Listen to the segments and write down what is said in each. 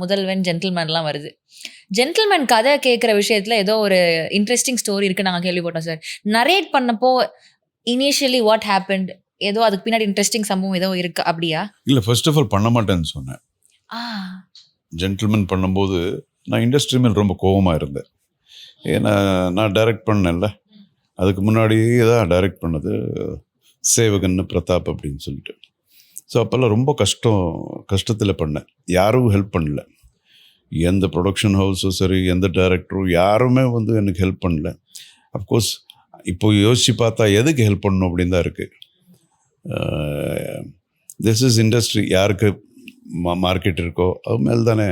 முதல்வன், ஜென்டில்மேன்லாம் வருது. ஜென்டில்மேன் கதை கேட்கிற விஷயத்துல ஏதோ ஒரு இன்ட்ரஸ்டிங் ஸ்டோரி இருக்கு நாங்க கேள்விப்பட்டோம் சார். நரேட் பண்ணப்போ இனிஷியலி வாட் ஹேப்பன்ட்? ஏதோ அதுக்கு பின்னாடி இன்ட்ரஸ்டிங் சம்பவம் ஏதோ இருக்கு அப்படியா? இல்லை, ஃபர்ஸ்ட் ஆஃப் ஆல் பண்ண மாட்டேன்னு சொன்னேன். ஜென்டில்மேன் பண்ணும்போது நான் இண்டஸ்ட்ரி மேல் ரொம்ப கோபமாக இருந்தேன். ஏன்னா நான் டைரக்ட் பண்ணேன்ல, அதுக்கு முன்னாடியே தான் டைரக்ட் பண்ணது சேவகன் பிரதாப் அப்படின்னு சொல்லிட்டு. ஸோ அப்போல்லாம் ரொம்ப கஷ்டத்தில் பண்ணேன். யாரும் ஹெல்ப் பண்ணல. எந்த ப்ரொடக்ஷன் ஹவுஸும் சரி, எந்த டைரக்டரும் யாருமே வந்து எனக்கு ஹெல்ப் பண்ணல. அஃப்கோர்ஸ் இப்போ யோசித்து பார்த்தா எதுக்கு ஹெல்ப் பண்ணணும் அப்படின்னு தான் இருக்குது. This is industry. யாருக்கு மார்க்கெட் இருக்கோ அது மேலே தானே,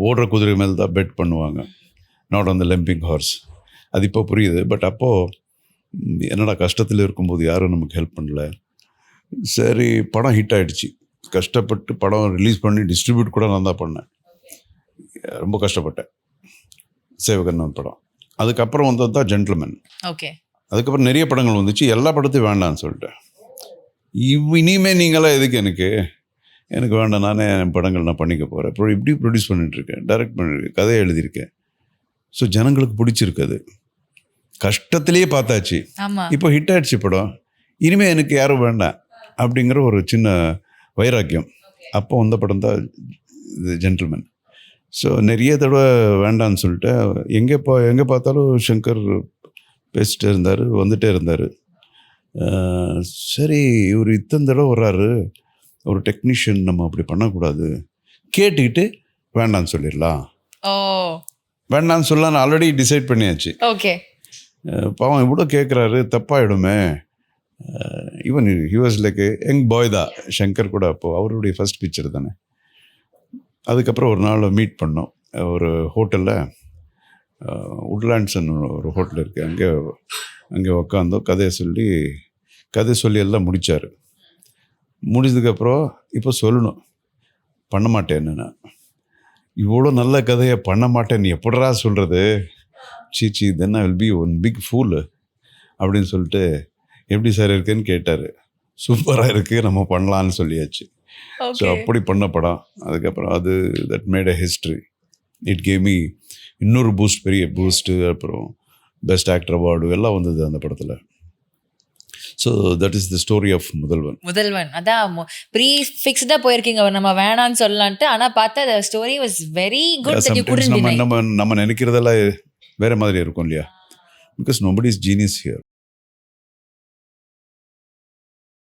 ஓடுற குதிரை மேலே தான் பெட் பண்ணுவாங்க, நாட் ஆன் த லம்பிங் ஹார்ஸ். அது இப்போ புரியுது. பட் அப்போது என்னடா கஷ்டத்தில் இருக்கும்போது யாரும் நமக்கு ஹெல்ப் பண்ணல. சரி, படம் ஹிட் ஆகிடுச்சு. கஷ்டப்பட்டு படம் ரிலீஸ் பண்ணி டிஸ்ட்ரிபியூட் கூட நான் தான் பண்ணேன். ரொம்ப கஷ்டப்பட்டேன். சேவகன் படம். அதுக்கப்புறம் வந்தது தான் ஜென்டில்மேன். ஓகே. அதுக்கப்புறம் நிறைய படங்கள் வந்துச்சு. எல்லா படத்தையும் வேண்டான்னு சொல்லிட்டேன். இனிமே நீங்களாம் எதுக்கு எனக்கு வேண்டாம், நானே என் படங்கள் நான் பண்ணிக்க போகிறேன். அப்புறம் இப்படி ப்ரொடியூஸ் பண்ணிட்டுருக்கேன், டைரக்ட் பண்ணியிருக்கேன், கதையை எழுதியிருக்கேன். ஸோ ஜனங்களுக்கு பிடிச்சிருக்குது. கஷ்டத்துலேயே பார்த்தாச்சு, இப்போ ஹிட் ஆகிடுச்சு படம். இனிமேல் எனக்கு யாரும் வேண்டாம் அப்படிங்கிற ஒரு சின்ன வைராக்கியம். அப்போ வந்த படம் தான் இது ஜென்டில்மேன். ஸோ நிறைய தடவை வேண்டான்னு சொல்லிட்டு எங்கே பார்த்தாலும் சங்கர் பேசிட்டே இருந்தார், வந்துகிட்டே இருந்தார். சரி, இவர் இத்தனை தடவை வர்றாரு, ஒரு டெக்னீஷியன் நம்ம அப்படி பண்ணக்கூடாது, கேட்டுக்கிட்டு வேண்டான்னு சொல்லிடலாம். வேண்டான்னு சொல்லலாம், நான் ஆல்ரெடி டிசைட் பண்ணியாச்சு. ஓகே. பாவம் இவ்வளோ கேட்குறாரு, தப்பாயிடுமே. Even he was like young boy தான் சங்கர் கூட. அப்போது அவருடைய ஃபர்ஸ்ட் பிக்சர் தானே. அதுக்கப்புறம் ஒரு நாள் மீட் பண்ணோம் ஒரு ஹோட்டலில், உட்லாண்ட்ஸ்ன்னு ஒரு ஹோட்டல் இருக்குது. அங்கே உக்காந்தோம், கதை சொல்லி எல்லாம் முடித்தார். முடிச்சதுக்கப்புறம் இப்போ சொல்லணும், பண்ண மாட்டேன்னு. இவ்வளோ நல்ல கதையை பண்ண மாட்டேன்னு எப்படா சொல்கிறது? சீச்சி, then I will be one big fool அப்படின்னு சொல்லிட்டு, எப்படி சார் இருக்குன்னு கேட்டார். சூப்பராக இருக்குது, நம்ம பண்ணலான்னு சொல்லியாச்சு. ஸோ அப்படி பண்ண படம். அதுக்கப்புறம் அது that made a history. It gave me இன்னொரு பூஸ்ட், பெரிய பூஸ்ட்டு. அப்புறம் பெஸ்ட் ஆக்டர் அவார்டு எல்லாம் வந்தது அந்த படத்தில். So that is the story of Mudhalvan. அதான் ப்ரீ ஃபிக்ஸ்டாக போயிருக்கீங்க நம்ம வேணான்னு சொல்லலான்ட்டு. ஆனால் பார்த்தா the story was very good that you couldn't deny. நம்ம நினைக்கிறதெல்லாம் வேறு மாதிரி இருக்கும் இல்லையா? Because nobody is genius here.